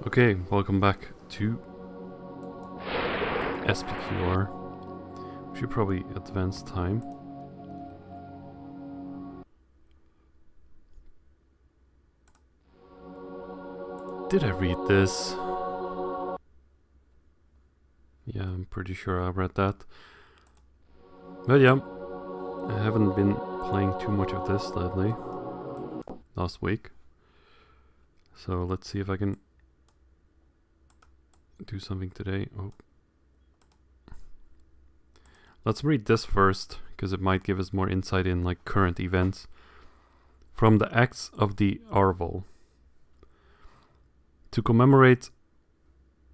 Okay, welcome back to S.P.Q.R. We should probably advance time. Did I read this? Yeah, I'm pretty sure I read that. But yeah, I haven't been playing too much of this lately. Last week. So let's see if I can do something today. Oh. Let's read this first, because it might give us more insight in like current events. From the Acts of the Arval. To commemorate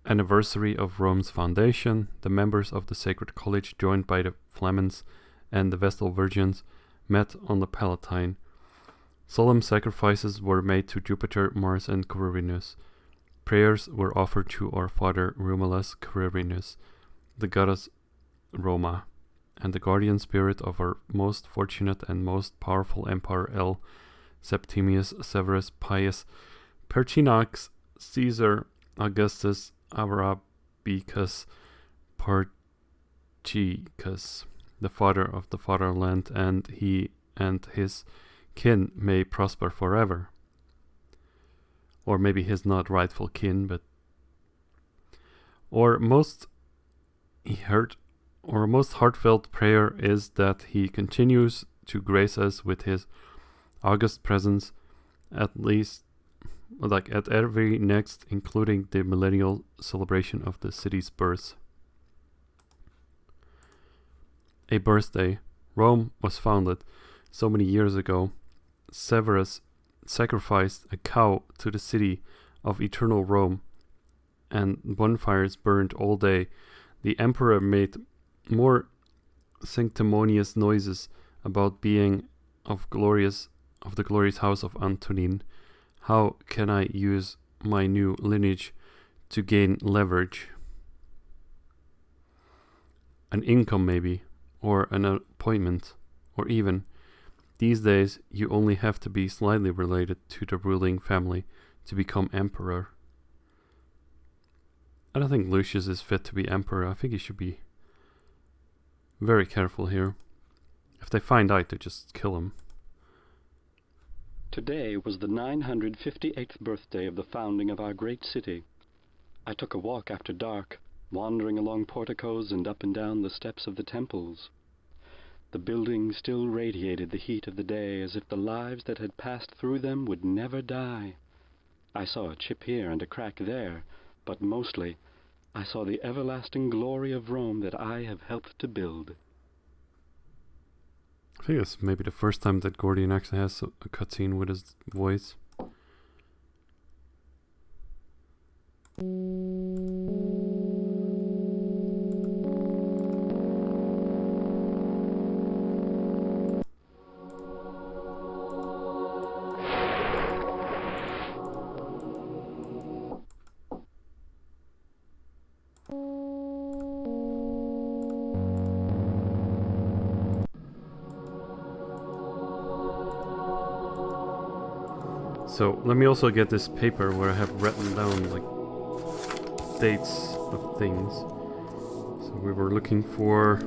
anniversary of Rome's foundation, the members of the Sacred College, joined by the Flamens and the Vestal Virgins, met on the Palatine. Solemn sacrifices were made to Jupiter, Mars, and Quirinus. Prayers were offered to our father Romulus Quirinus, the goddess Roma, and the guardian spirit of our most fortunate and most powerful emperor L. Septimius Severus Pius Pertinax Caesar Augustus Arabicus Parchicus, the father of the fatherland, and he and his kin may prosper forever. Or maybe his not rightful kin, but our most heartfelt prayer is that he continues to grace us with his august presence, at least like at every next, including the millennial celebration of the city's birth. A birthday. Rome was founded so many years ago. Severus sacrificed a cow to the city of eternal Rome, and bonfires burned all day. The emperor made more sanctimonious noises about being of the glorious house of Antonin. How can I use my new lineage to gain leverage? An income maybe, or an appointment, or even, these days you only have to be slightly related to the ruling family to become emperor. I don't think Lucius is fit to be emperor. I think he should be very careful here. If they find out, they just kill him. Today was the 958th birthday of the founding of our great city. I took a walk after dark, wandering along porticos and up and down the steps of the temples. The buildings still radiated the heat of the day as if the lives that had passed through them would never die. I saw a chip here and a crack there, but mostly I saw the everlasting glory of Rome that I have helped to build. I think it's maybe the first time that Gordian actually has a cutscene with his voice. So let me also get this paper where I have written down like dates of things. So we were looking for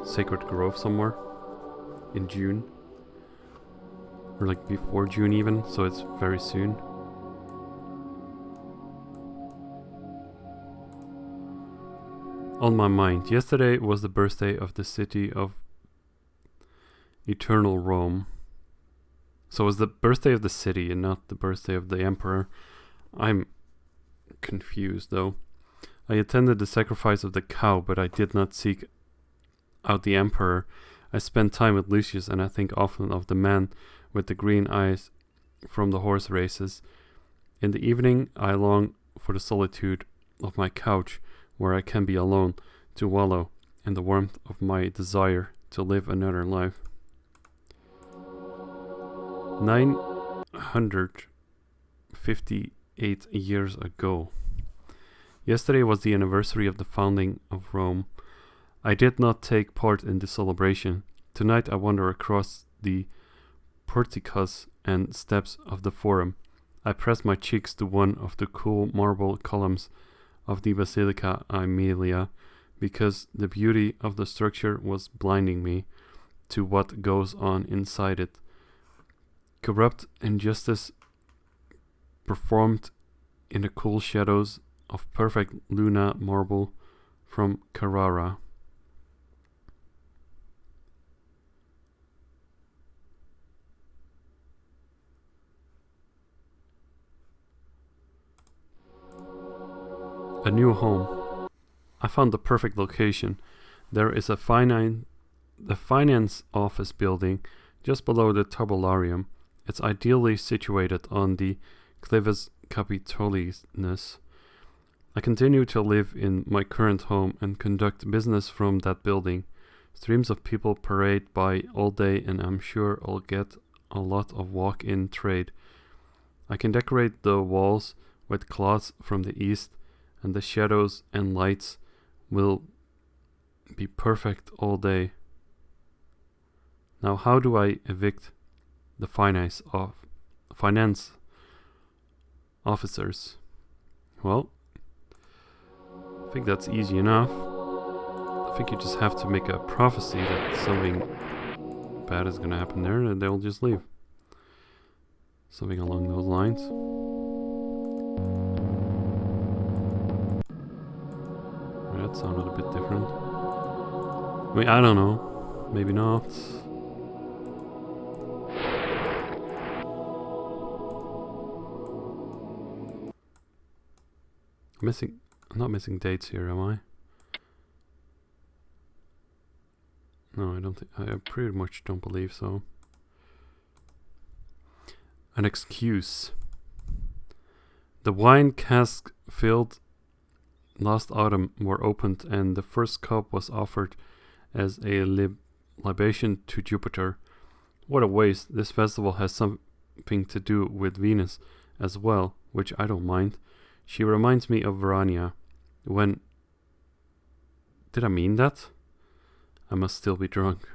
Sacred Grove somewhere in June, or like before June even, so it's very soon. On my mind, yesterday was the birthday of the city of eternal Rome. So it was the birthday of the city and not the birthday of the emperor. I'm confused though. I attended the sacrifice of the cow, but I did not seek out the emperor. I spent time with Lucius, and I think often of the man with the green eyes from the horse races. In the evening I long for the solitude of my couch, where I can be alone, to wallow in the warmth of my desire to live another life. 958 years ago. Yesterday was the anniversary of the founding of Rome. I did not take part in the celebration. Tonight I wander across the porticos and steps of the forum. I pressed my cheeks to one of the cool marble columns of the Basilica Aemilia, because the beauty of the structure was blinding me to what goes on inside it. Corrupt injustice performed in the cool shadows of perfect Luna marble from Carrara. A new home. I found the perfect location. There is the finance office building just below the tabularium. It's ideally situated on the Clivus Capitolinus. I continue to live in my current home and conduct business from that building. Streams of people parade by all day, and I'm sure I'll get a lot of walk-in trade. I can decorate the walls with cloths from the east, and the shadows and lights will be perfect all day. Now, how do I evict the finance officers? Well, I think that's easy enough. I think you just have to make a prophecy that something bad is going to happen there, and they'll just leave. Something along those lines. That sounded a bit different. I mean, I don't know. Maybe not. I'm not missing dates here, am I? No, I don't think. I pretty much don't believe so. An excuse. The wine cask filled last autumn were opened, and the first cup was offered as a libation to Jupiter. What a waste. This festival has something to do with Venus as well, which I don't mind. She reminds me of Verania. When... Did I mean that? I must still be drunk.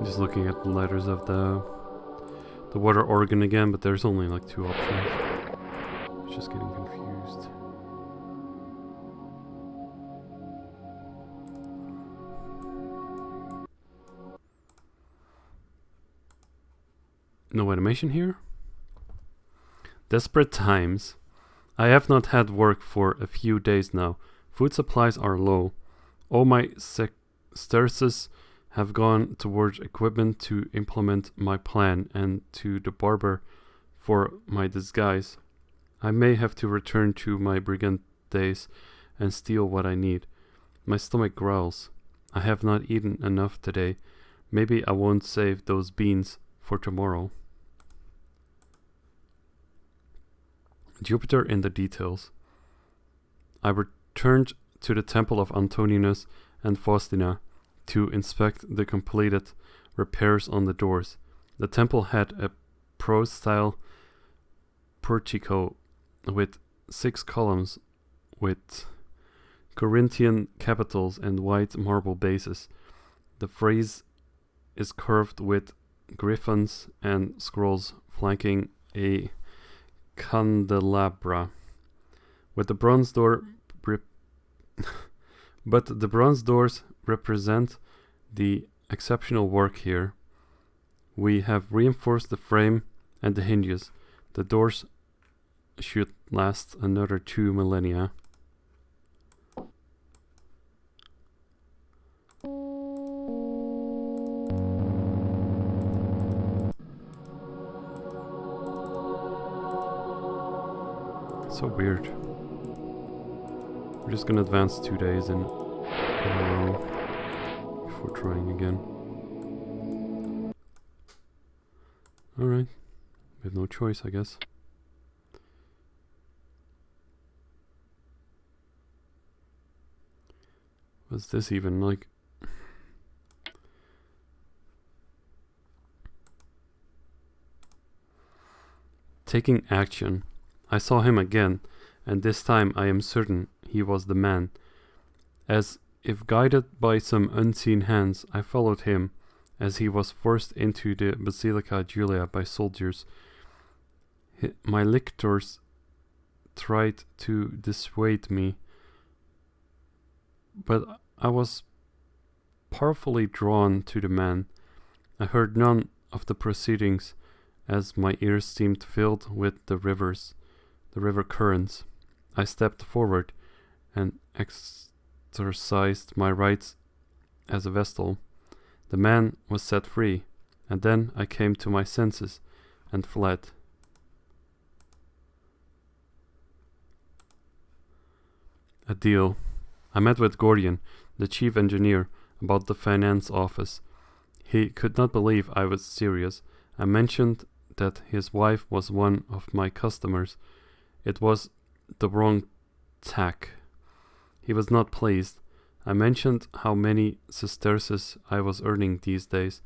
Just looking at the letters of the water organ again, but there's only like 2 options. It's just getting confused. No animation here? Desperate times. I have not had work for a few days now. Food supplies are low. All my sesterces have gone towards equipment to implement my plan, and to the barber for my disguise. I may have to return to my brigand days and steal what I need. My stomach growls. I have not eaten enough today. Maybe I won't save those beans for tomorrow. Jupiter in the details. I returned to the temple of Antoninus and Faustina to inspect the completed repairs on the doors. The temple had a prose-style portico with 6 columns with Corinthian capitals and white marble bases. The frieze is curved with griffins and scrolls flanking a candelabra. With the bronze door but the bronze doors represent the exceptional work here. We have reinforced the frame and the hinges. The doors should last another 2 millennia. So weird. We're just gonna advance 2 days in a row before trying again. Alright. We have no choice, I guess. What's this even like? Taking action. I saw him again, and this time I am certain he was the man. As if guided by some unseen hands, I followed him as he was forced into the Basilica Julia by soldiers. My lictors tried to dissuade me, but I was powerfully drawn to the man. I heard none of the proceedings, as my ears seemed filled with the river currents. I stepped forward and exercised my rights as a Vestal. The man was set free, and then I came to my senses and fled. A deal. I met with Gordian, the chief engineer, about the finance office. He could not believe I was serious. I mentioned that his wife was one of my customers. It was the wrong tack. He was not pleased. I mentioned how many sesterces I was earning these days.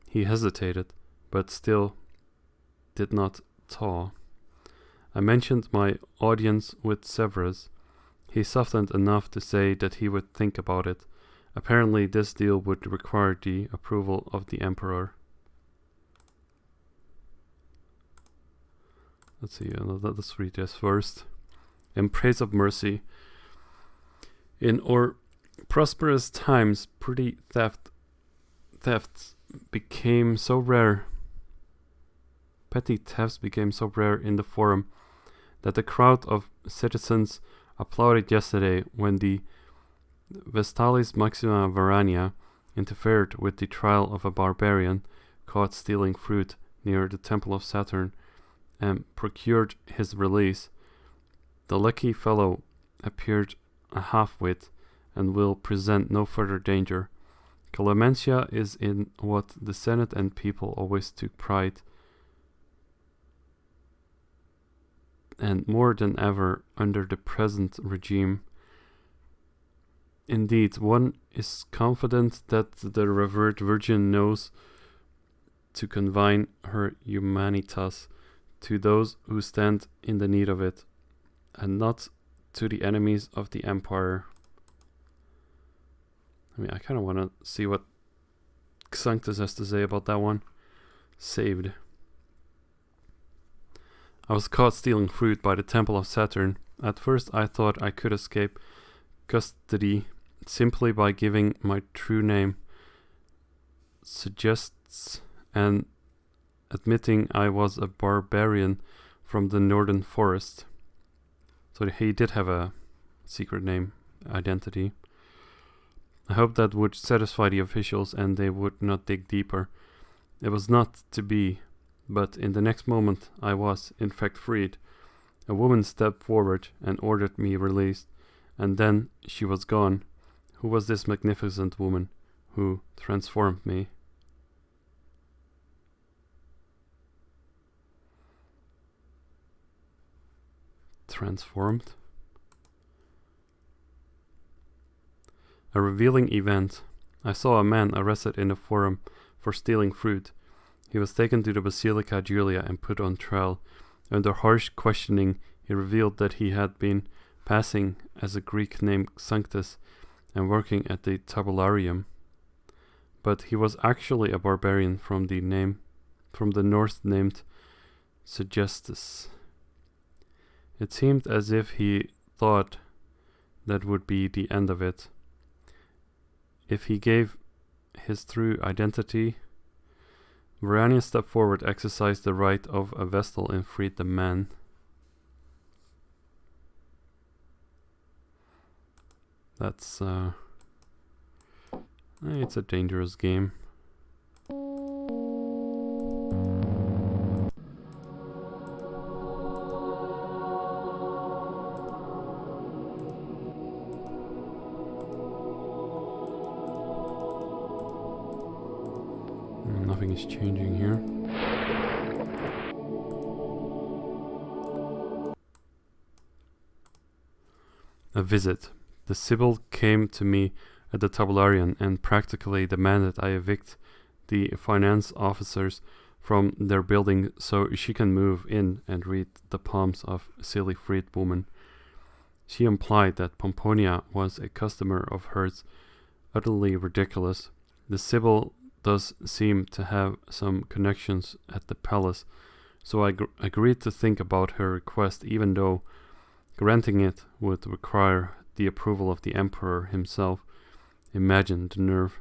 He hesitated, but still did not thaw. I mentioned my audience with Severus. He softened enough to say that he would think about it. Apparently this deal would require the approval of the Emperor. Let's see, let's read this first. In praise of mercy. In our prosperous times, petty thefts became so rare in the Forum that the crowd of citizens applauded yesterday when the Vestalis Maxima Varania interfered with the trial of a barbarian caught stealing fruit near the Temple of Saturn and procured his release. The lucky fellow appeared a half-wit and will present no further danger. Clementia is in what the Senate and people always took pride, and more than ever under the present regime. Indeed, one is confident that the revered Virgin knows to confine her humanitas to those who stand in the need of it, and not to the enemies of the Empire. I mean, I kind of want to see what Xanthus has to say about that one. Saved. I was caught stealing fruit by the Temple of Saturn. At first I thought I could escape custody simply by giving my true name, suggests, and admitting I was a barbarian from the northern forest. So he did have a secret name, identity. I hoped that would satisfy the officials and they would not dig deeper. It was not to be, but in the next moment I was, in fact, freed. A woman stepped forward and ordered me released, and then she was gone. Who was this magnificent woman who transformed me? Transformed? A revealing event. I saw a man arrested in the Forum for stealing fruit. He was taken to the Basilica Julia and put on trial. Under harsh questioning, he revealed that he had been passing as a Greek named Xanthus and working at the tabularium. But he was actually a barbarian from the north named Segestus. It seemed as if he thought that would be the end of it. If he gave his true identity, Verania stepped forward, exercised the right of a Vestal, and freed the man. That's it's a dangerous game. Nothing is changing here. A visit. The Sibyl came to me at the tabularium and practically demanded I evict the finance officers from their building so she can move in and read the palms of silly freed woman. She implied that Pomponia was a customer of hers, utterly ridiculous. The Sibyl does seem to have some connections at the palace, so I agreed to think about her request, even though granting it would require the approval of the emperor himself. Imagine the nerve.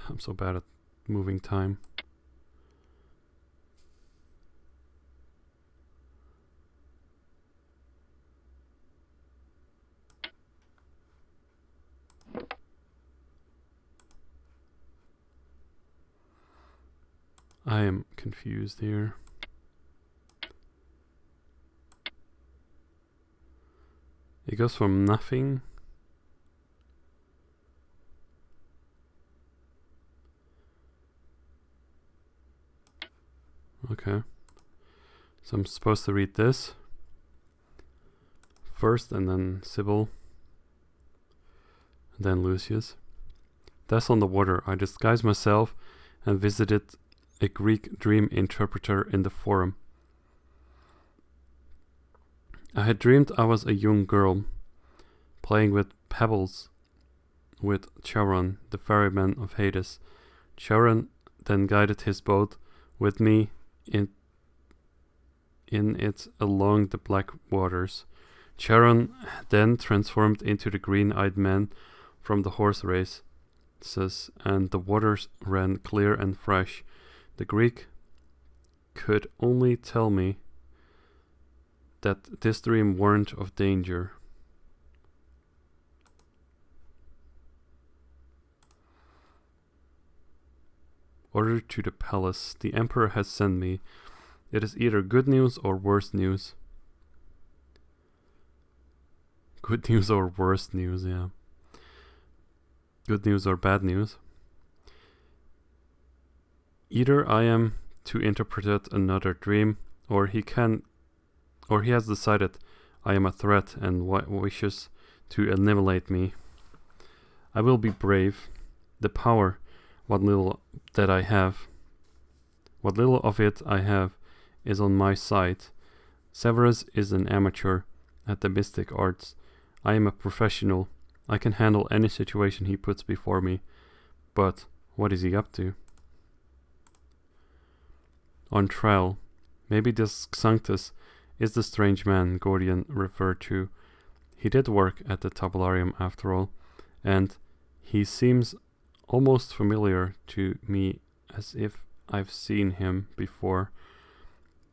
I'm so bad at moving time. I am confused here. It goes from nothing. Okay. So I'm supposed to read this first and then Sibyl. And then Lucius. Death on the water. I disguised myself and visited a Greek dream interpreter in the forum. I had dreamed I was a young girl, playing with pebbles with Charon, the ferryman of Hades. Charon then guided his boat with me in it along the black waters. Charon then transformed into the green-eyed man from the horse races, and the waters ran clear and fresh. The Greek could only tell me that this dream warned of danger. Order to the palace. The emperor has sent me. It is either good news or worse news. Good news or worse news, yeah. Good news or bad news. Either I am to interpret another dream, or he has decided I am a threat and wishes to annihilate me. I will be brave. The power, what little of it I have, is on my side. Severus is an amateur at the mystic arts. I am a professional. I can handle any situation he puts before me. But what is he up to? On trial. Maybe this Xanthus is the strange man Gordian referred to. He did work at the tabularium after all, and he seems almost familiar to me, as if I've seen him before,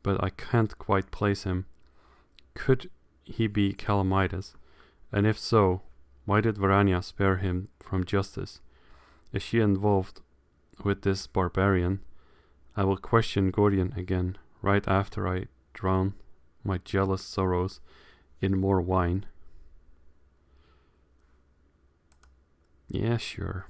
but I can't quite place him. Could he be Calamidas? And if so, why did Verania spare him from justice? Is she involved with this barbarian? I will question Gordian again, right after I drown my jealous sorrows in more wine. Yeah, sure.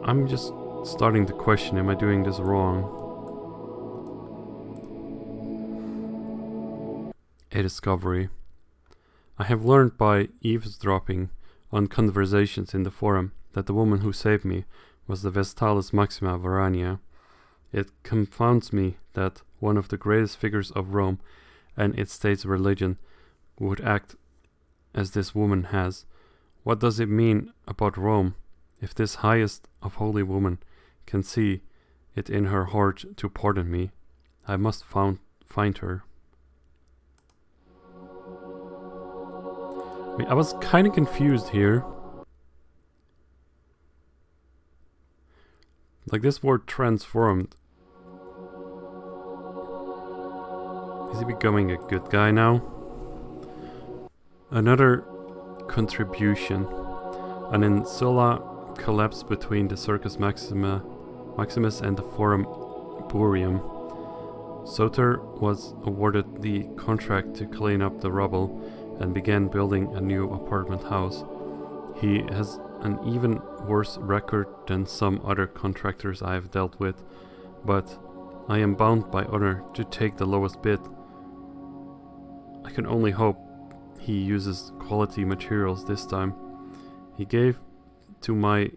I'm just starting to question, am I doing this wrong? A discovery. I have learned by eavesdropping on conversations in the forum that the woman who saved me was the Vestalis Maxima Verania. It confounds me that one of the greatest figures of Rome and its state's religion would act as this woman has. What does it mean about Rome if this highest of holy women can see it in her heart to pardon me? I must find her. I was kind of confused here. Like, this word transformed. Is he becoming a good guy now? Another contribution. An insula collapsed between the Circus Maxima Maximus and the Forum Boreum. Soter was awarded the contract to clean up the rubble and began building a new apartment house. He has an even worse record than some other contractors I have dealt with, but I am bound by honor to take the lowest bid. I can only hope he uses quality materials this time. He gave to my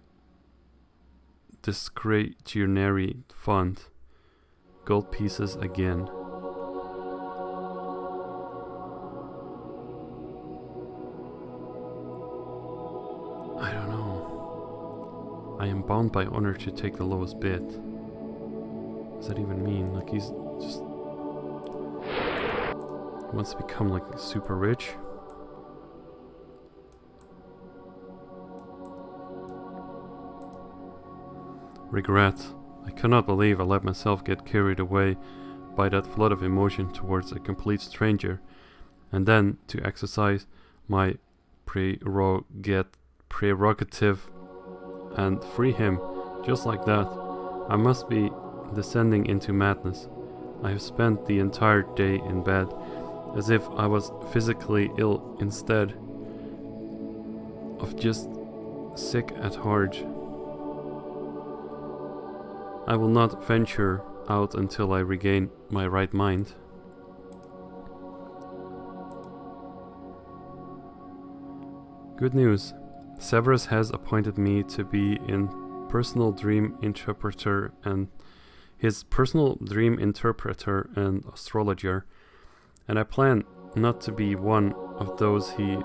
discretionary fund gold pieces again. I don't know. I am bound by honor to take the lowest bid. What does that even mean? Like he's just... He wants to become like super rich? Regret. I cannot believe I let myself get carried away by that flood of emotion towards a complete stranger, and then to exercise my prerogative and free him just like that. I must be descending into madness. I have spent the entire day in bed, as if I was physically ill instead of just sick at heart. I will not venture out until I regain my right mind. Good news. Severus has appointed me to be his personal dream interpreter and astrologer, and I plan not to be one of those he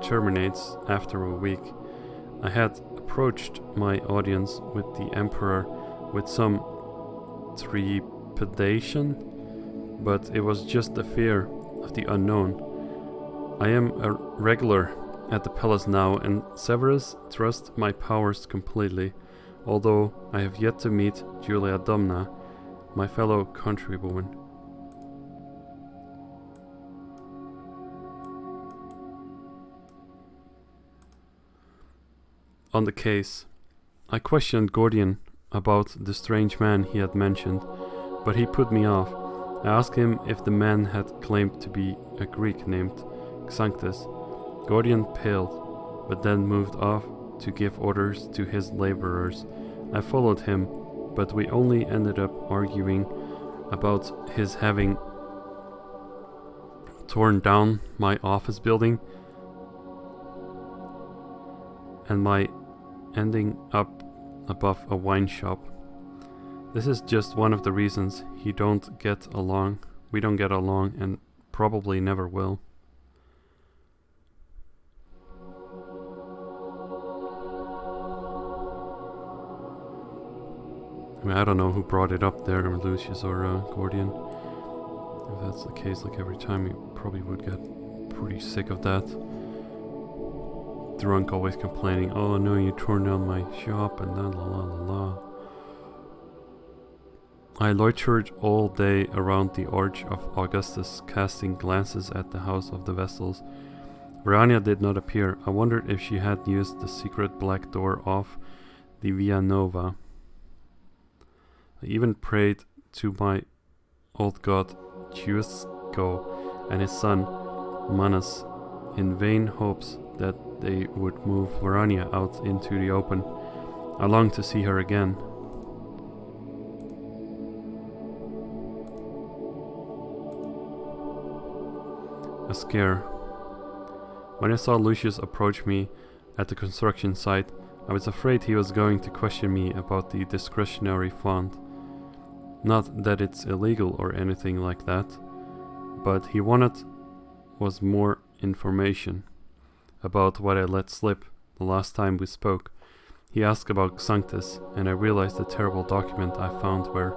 terminates after a week. I had approached my audience with the Emperor with some trepidation, but it was just the fear of the unknown. I am a regular at the palace now, and Severus trusts my powers completely, although I have yet to meet Julia Domna, my fellow countrywoman. On the case, I questioned Gordian about the strange man he had mentioned, but he put me off. I asked him if the man had claimed to be a Greek named Xanthus. Gordian paled, but then moved off to give orders to his laborers. I followed him, but we only ended up arguing about his having torn down my office building and my ending up above a wine shop. This is just one of the reasons we don't get along, and probably never will. I mean, I don't know who brought it up there, Lucius or Gordian. If that's the case, like every time, you probably would get pretty sick of that. Drunk, always complaining, oh no, you tore down my shop, and then la la la la. I loitered all day around the Arch of Augustus, casting glances at the house of the Vestals. Verania did not appear. I wondered if she had used the secret black door off the Via Nova. I even prayed to my old god Giusco and his son Manus in vain hopes that they would move Verania out into the open. I longed to see her again. A scare. When I saw Lucius approach me at the construction site, I was afraid he was going to question me about the discretionary fund. Not that it's illegal or anything like that, but he was more information about what I let slip the last time we spoke. He asked about Xanthus, and I realized the terrible document I found would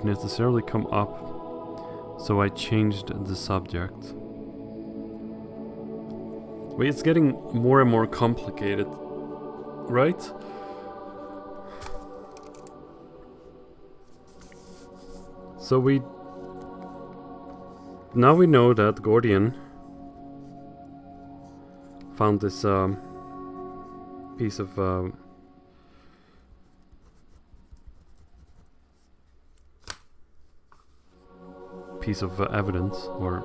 necessarily come up, so I changed the subject. Wait, it's getting more and more complicated, right? So now we know that Gordian found this piece of evidence, or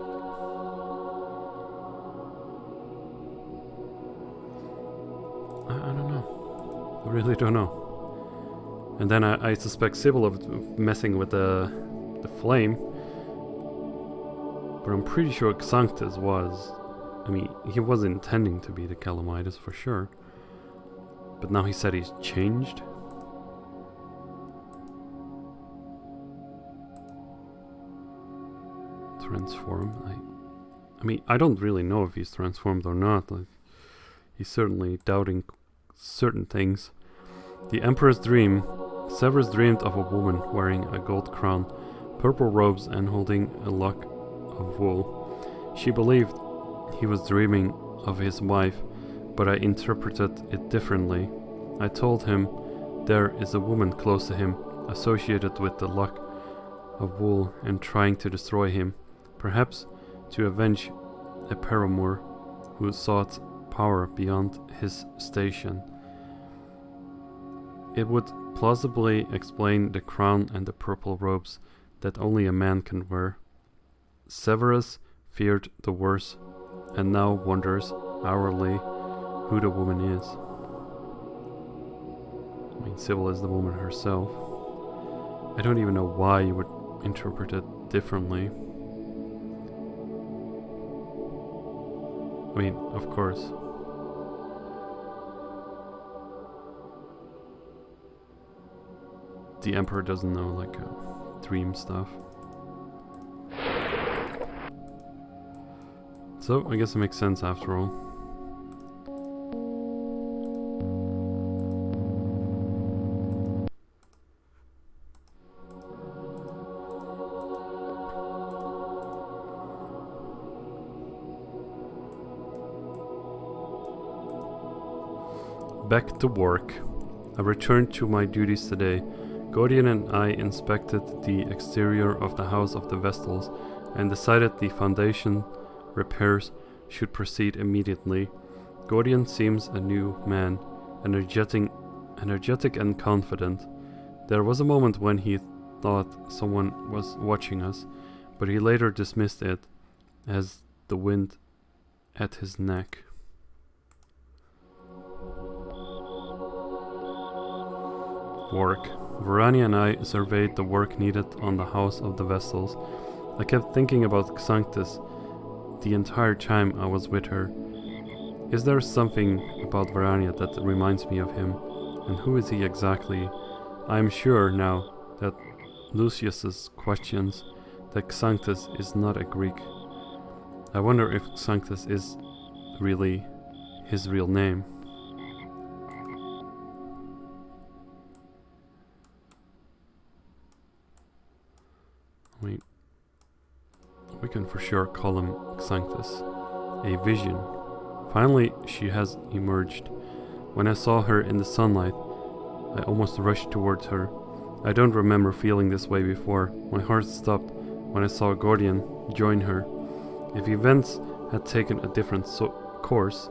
I don't know. I really don't know. And then I suspect Sybil of messing with the flame, but I'm pretty sure Xanthus was. I mean, he was intending to be the Calamidas for sure, but now he said he's changed. Transform. I mean, I don't really know if he's transformed or not. Like, he's certainly doubting certain things. The Emperor's dream. Severus dreamed of a woman wearing a gold crown, purple robes, and holding a lock of wool. She believed he was dreaming of his wife, but I interpreted it differently. I told him there is a woman close to him, associated with the lock of wool and trying to destroy him, perhaps to avenge a paramour who sought power beyond his station. It would plausibly explain the crown and the purple robes that only a man can wear. Severus feared the worst and now wonders hourly who the woman is. I mean, Sybil is the woman herself. I don't even know why you would interpret it differently. I mean, of course. The Emperor doesn't know, like, dream stuff. So, I guess it makes sense after all. Back to work. I returned to my duties today. Gordian and I inspected the exterior of the House of the Vestals and decided the foundation repairs should proceed immediately. Gordian seems a new man, energetic and confident. There was a moment when he thought someone was watching us, but he later dismissed it as the wind at his neck. Work. Verania and I surveyed the work needed on the House of the Vestals. I kept thinking about Xanthus the entire time I was with her. Is there something about Verania that reminds me of him? And who is he exactly? I am sure now that Lucius's questions that Xanthus is not a Greek. I wonder if Xanthus is really his real name. We can for sure call him Xanthus. A vision. Finally, she has emerged. When I saw her in the sunlight, I almost rushed towards her. I don't remember feeling this way before. My heart stopped when I saw Gordian join her. If events had taken a different course,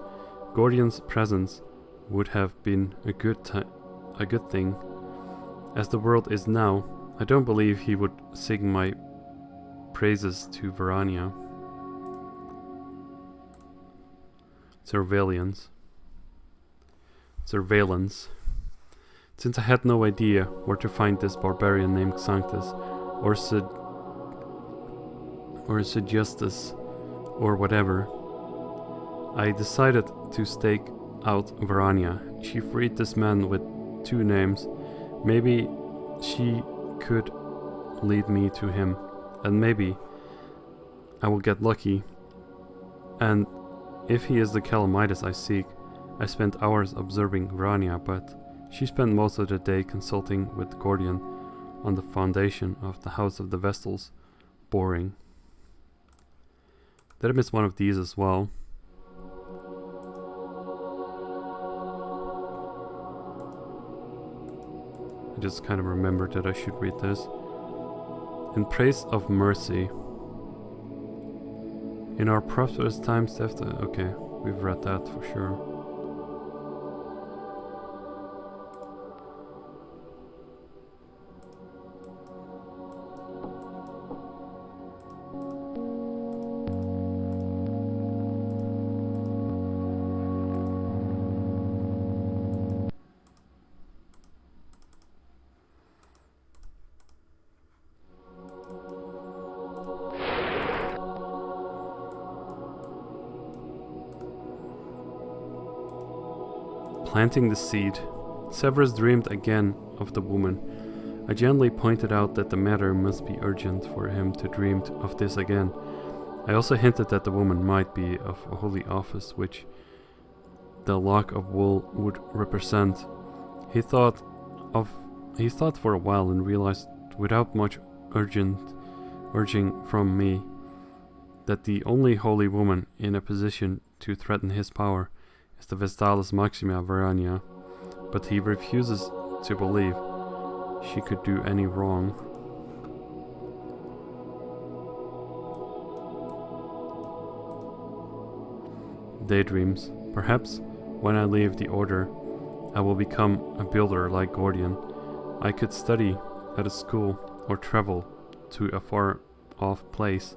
Gordian's presence would have been a good thing. As the world is now, I don't believe he would sing my praises to Verania. Surveillance. Since I had no idea where to find this barbarian named Xanthus, or Segestus, or whatever, I decided to stake out Verania. She freed this man with 2 names. Maybe she could lead me to him, and maybe I will get lucky. And if he is the Calamidas I seek, I spent hours observing Verania, but she spent most of the day consulting with Gordian on the foundation of the House of the Vestals. Boring. Did I miss one of these as well? I just kind of remembered that I should read this. In praise of mercy. In our prosperous times, okay, we've read that for sure. planting the seed. Severus dreamed again of the woman. I gently pointed out that the matter must be urgent for him to dream of this again. I also hinted that the woman might be of a holy office, which the lock of wool would represent. He thought for a while and realized, without much urging from me, that the only holy woman in a position to threaten his power is the Vestalis Maxima Verania, but he refuses to believe she could do any wrong. Daydreams. Perhaps when I leave the order, I will become a builder like Gordian. I could study at a school or travel to a far-off place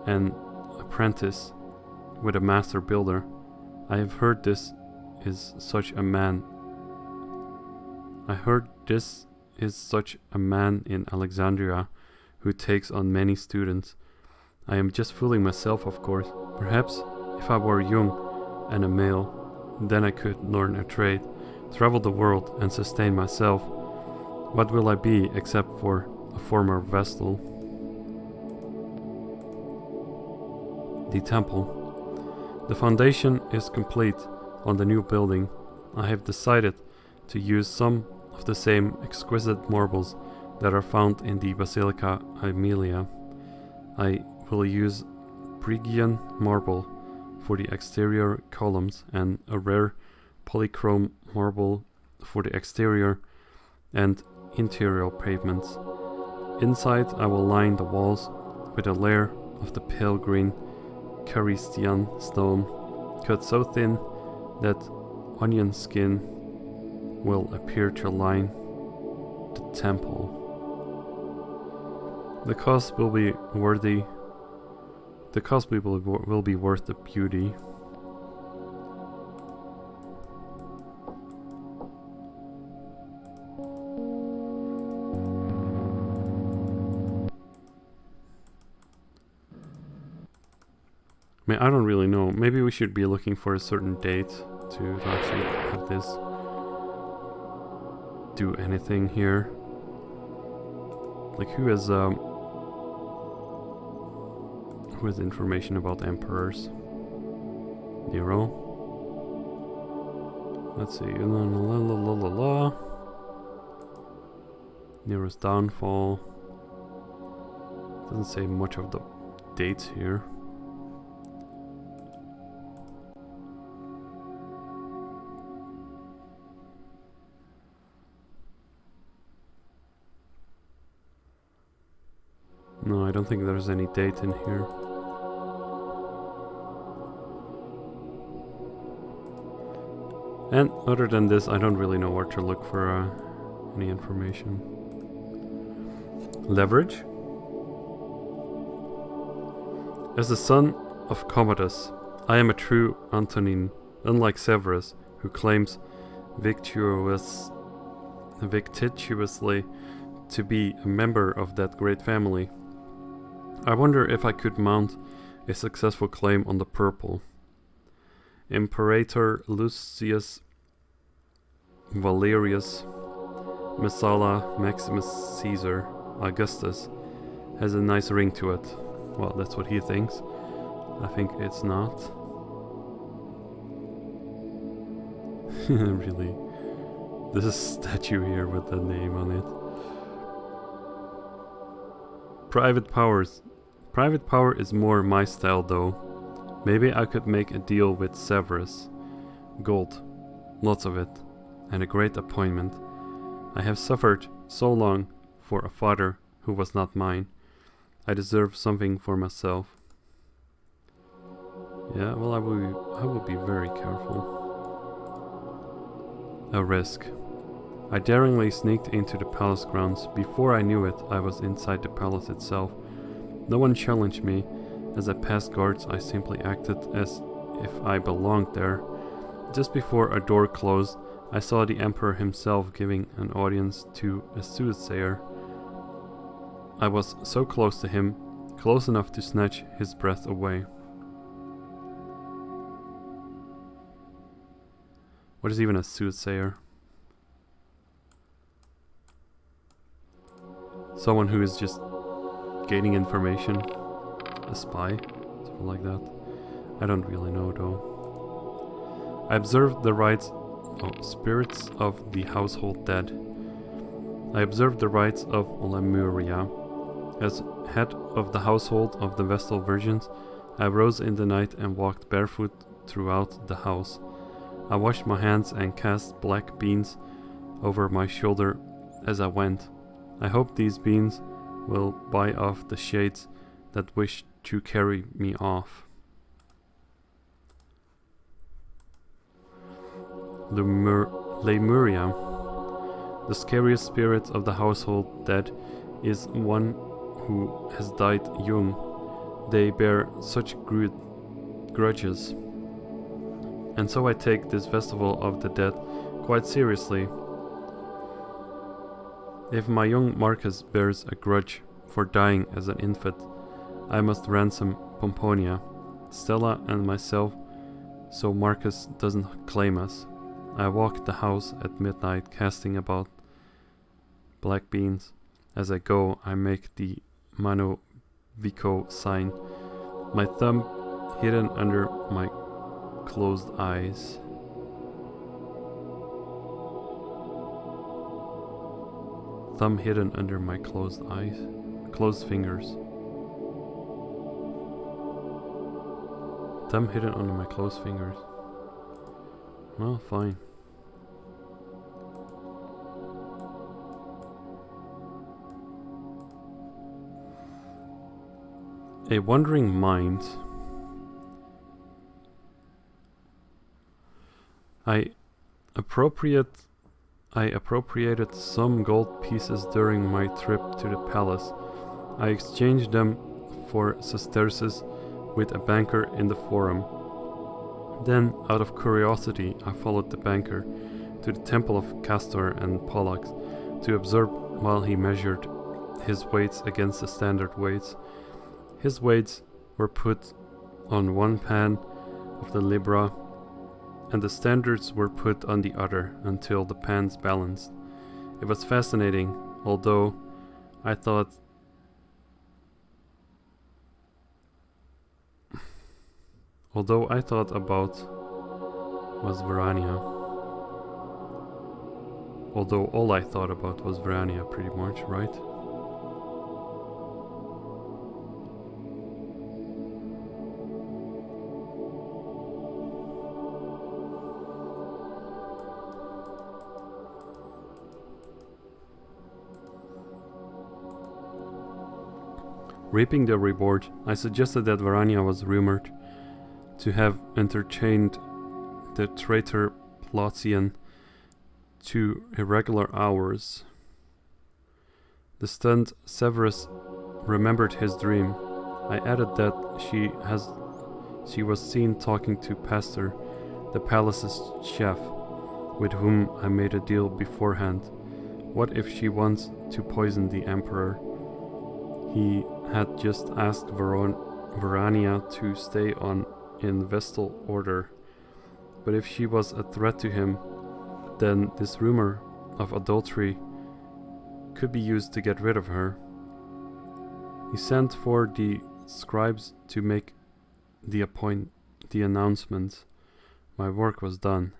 and apprentice with a master builder. I have heard this is such a man. In Alexandria who takes on many students. I am just fooling myself, of course. Perhaps if I were young and a male, then I could learn a trade, travel the world and sustain myself. What will I be except for a former Vestal? The temple. The foundation is complete on the new building. I have decided to use some of the same exquisite marbles that are found in the Basilica Aemilia. I will use Phrygian marble for the exterior columns and a rare polychrome marble for the exterior and interior pavements. Inside I will line the walls with a layer of the pale green Carystian stone, cut so thin that onion skin will appear to line the temple. The cost will be worth the beauty. I mean, I don't really know. Maybe we should be looking for a certain date to actually have this do anything here. Like, who has information about emperors? Nero. Let's see. Nero's downfall. Doesn't say much of the dates here. No, I don't think there's any date in here. And other than this, I don't really know where to look for any information. Leverage? As the son of Commodus, I am a true Antonine, unlike Severus, who claims victitiously to be a member of that great family. I wonder if I could mount a successful claim on the purple. Imperator Lucius Valerius Messala Maximus Caesar Augustus has a nice ring to it. Well, that's what he thinks. I think it's not. Really. There's a statue here with the name on it. Private powers. Private power is more my style though. Maybe I could make a deal with Severus. Gold. Lots of it. And a great appointment. I have suffered so long for a father who was not mine. I deserve something for myself. Yeah, well, I will be very careful. A risk. I daringly sneaked into the palace grounds. Before I knew it, I was inside the palace itself. No one challenged me. As I passed guards, I simply acted as if I belonged there. Just before a door closed, I saw the emperor himself giving an audience to a soothsayer. I was so close to him, close enough to snatch his breath away. What is even a soothsayer? Someone who is just gaining information. A spy? Something like that. I don't really know though. I observed the rites of spirits of the household dead. I observed the rites of Lemuria. As head of the household of the Vestal Virgins, I rose in the night and walked barefoot throughout the house. I washed my hands and cast black beans over my shoulder as I went. I hope these beans will buy off the shades that wish to carry me off. Lemuria. The scariest spirit of the household dead is one who has died young. They bear such grudges. And so I take this festival of the dead quite seriously. If my young Marcus bears a grudge for dying as an infant, I must ransom Pomponia, Stella and myself so Marcus doesn't claim us. I walk the house at midnight casting about black beans. As I go, I make the Mano Vico sign, my thumb hidden under my closed eyes. Thumb hidden under my closed eyes. Closed fingers. Thumb hidden under my closed fingers. Well, fine. A wandering mind. I appropriated some gold pieces during my trip to the palace. I exchanged them for sesterces with a banker in the forum. Then, out of curiosity, I followed the banker to the temple of Castor and Pollux to observe while he measured his weights against the standard weights. His weights were put on one pan of the Libra, and the standards were put on the other until the pans balanced. It was fascinating, although I thought about was Verania. Although all I thought about was Verania pretty much, right? Reaping the reward, I suggested that Verania was rumored to have entertained the traitor Plautian to irregular hours. The stunned Severus remembered his dream. I added that she was seen talking to Pastor, the palace's chef, with whom I made a deal beforehand. What if she wants to poison the emperor? He had just asked Verania to stay on in Vestal order, but if she was a threat to him, then this rumor of adultery could be used to get rid of her. He sent for the scribes to make the announcement. My work was done.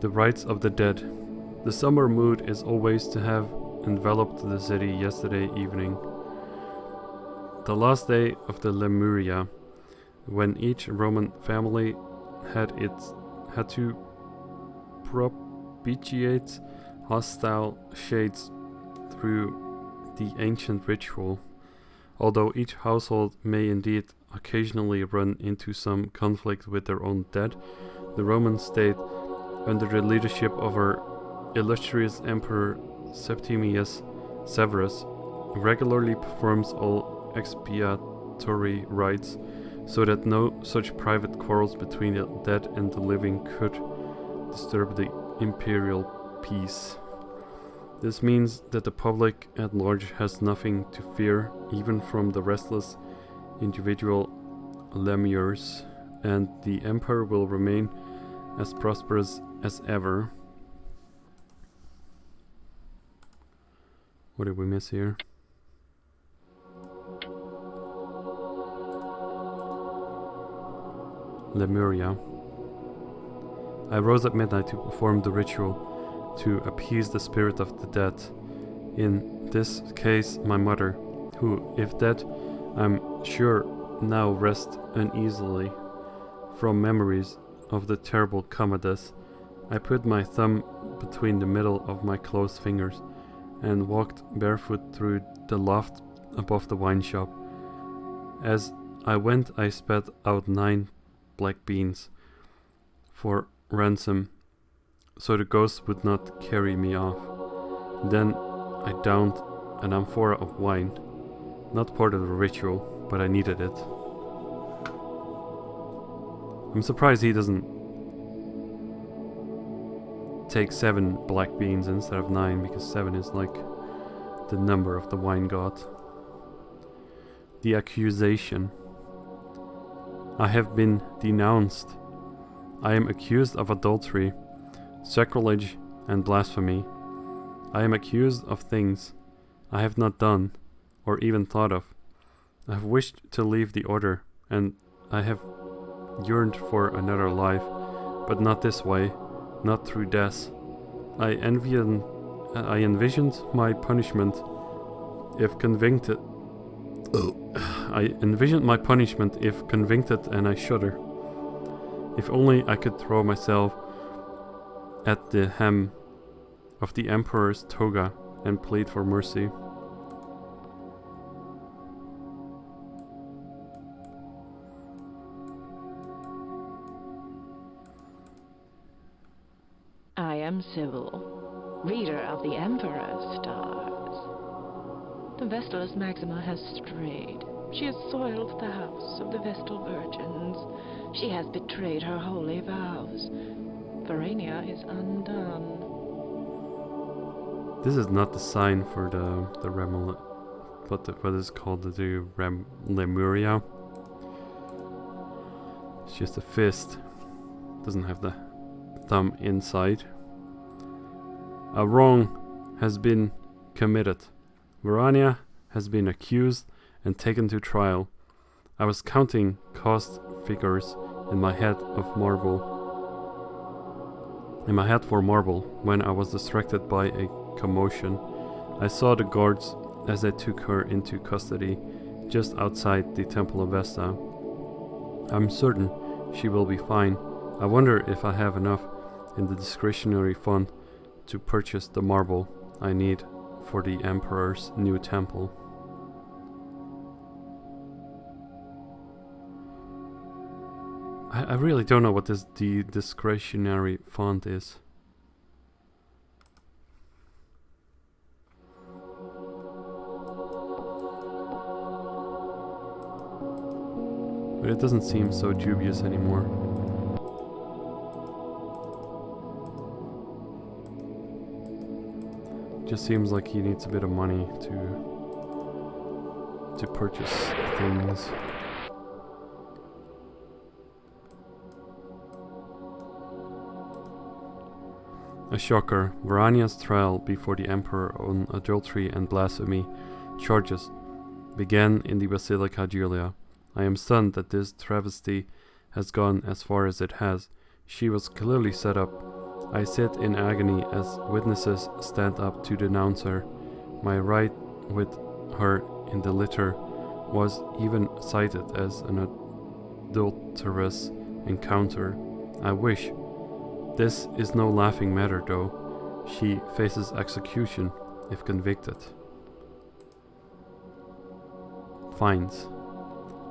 The rites of the dead. The summer mood is always to have enveloped the city yesterday evening. The last day of the Lemuria, when each Roman family had to propitiate hostile shades through the ancient ritual. Although each household may indeed occasionally run into some conflict with their own dead, the Roman state, under the leadership of our illustrious Emperor Septimius Severus, regularly performs all expiatory rites, so that no such private quarrels between the dead and the living could disturb the imperial peace. This means that the public at large has nothing to fear, even from the restless individual lemures, and the empire will remain as prosperous as ever. What did we miss here? Lemuria. I rose at midnight to perform the ritual to appease the spirit of the dead. In this case, my mother, who, if dead, I'm sure now rests uneasily from memories of the terrible Commodus. I put my thumb between the middle of my closed fingers and walked barefoot through the loft above the wine shop. As I went, I spat out 9 black beans for ransom, so the ghost would not carry me off. Then I downed an amphora of wine, not part of the ritual, but I needed it. I'm surprised he doesn't take 7 black beans instead of 9, because 7 is like the number of the wine god. The accusation. I have been denounced. I am accused of adultery, sacrilege, and blasphemy. I am accused of things I have not done or even thought of. I have wished to leave the order, and I have yearned for another life, but not this way, not through death. I envisioned my punishment if convicted. I envisioned my punishment if convicted, and I shudder. If only I could throw myself at the hem of the Emperor's toga and plead for mercy. I am Sybil, reader of the Emperor's stars. The Vestalist Maxima has strayed. She has soiled the house of the Vestal Virgins. She has betrayed her holy vows. Piranha is undone. This is not the sign for the what is called the Lemuria. It's just a fist. Doesn't have the thumb inside. A wrong has been committed. Piranha has been accused and taken to trial. I was counting cost figures in my head for marble when I was distracted by a commotion. I saw the guards as they took her into custody just outside the Temple of Vesta. I'm certain she will be fine. I wonder if I have enough in the discretionary fund to purchase the marble I need for the Emperor's new temple. I really don't know what the discretionary fund is. But it doesn't seem so dubious anymore. Just seems like he needs a bit of money to purchase things. A shocker. Piranha's trial before the Emperor on adultery and blasphemy charges began in the Basilica Julia. I am stunned that this travesty has gone as far as it has. She was clearly set up. I sit in agony as witnesses stand up to denounce her. My ride with her in the litter was even cited as an adulterous encounter. I wish. This is no laughing matter, though. She faces execution if convicted. Fines.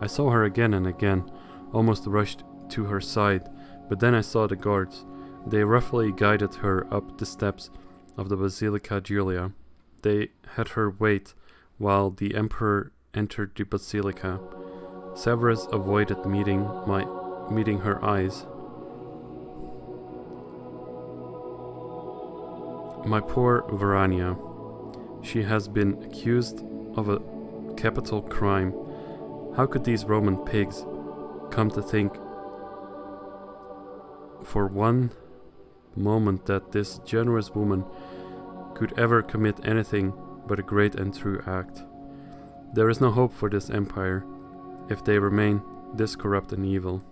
I saw her again and again, almost rushed to her side, but then I saw the guards. They roughly guided her up the steps of the Basilica Julia. They had her wait while the Emperor entered the Basilica. Severus avoided meeting her eyes. My poor Verania. She has been accused of a capital crime. How could these Roman pigs come to think for one moment that this generous woman could ever commit anything but a great and true act? There is no hope for this empire if they remain this corrupt and evil.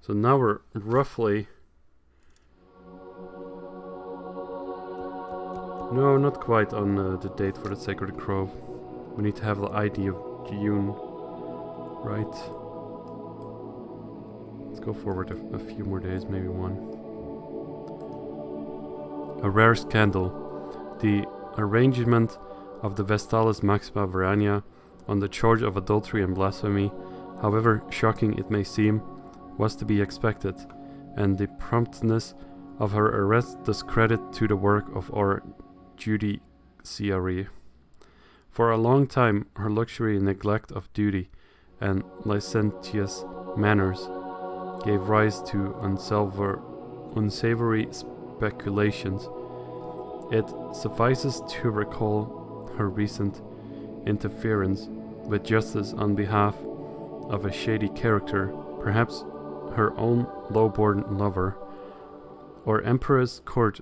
So now we're roughly... No, not quite on the date for the Sacred Grove. We need to have the ID of June, right? Let's go forward a few more days, maybe one. A rare scandal. The arraignment of the Vestalis Maxima Verania on the charge of adultery and blasphemy, however shocking it may seem, was to be expected, and the promptness of her arrest does credit to the work of our judiciary. For a long time her luxury and neglect of duty and licentious manners gave rise to unsavory speculations. It suffices to recall her recent interference with justice on behalf of a shady character, perhaps her own low-born lover. Our Emperor's court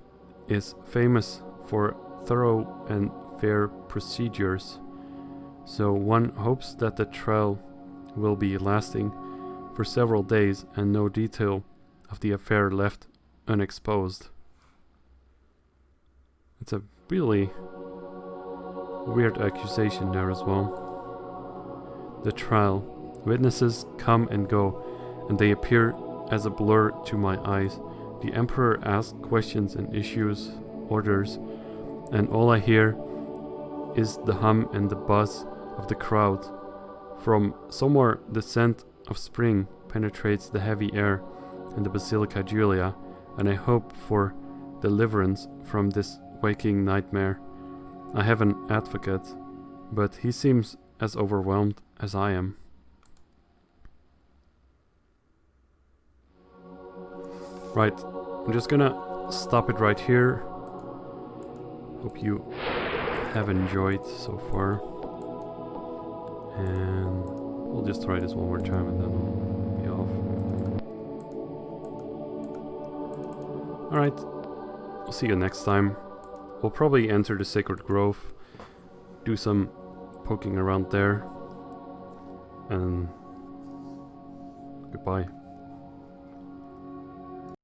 is famous for thorough and fair procedures, so one hopes that the trial will be lasting for several days and no detail of the affair left unexposed. It's a really weird accusation there as well. The trial. Witnesses come and go, and they appear as a blur to my eyes. The Emperor asks questions and issues orders, and all I hear is the hum and the buzz of the crowd. From somewhere the scent of spring penetrates the heavy air in the Basilica Julia, and I hope for deliverance from this waking nightmare. I have an advocate, but he seems as overwhelmed as I am. Right, I'm just gonna stop it right here. Hope you have enjoyed so far. And we'll just try this one more time and then we'll be off. Alright, I'll see you next time. We'll probably enter the Sacred Grove, do some poking around there, and goodbye.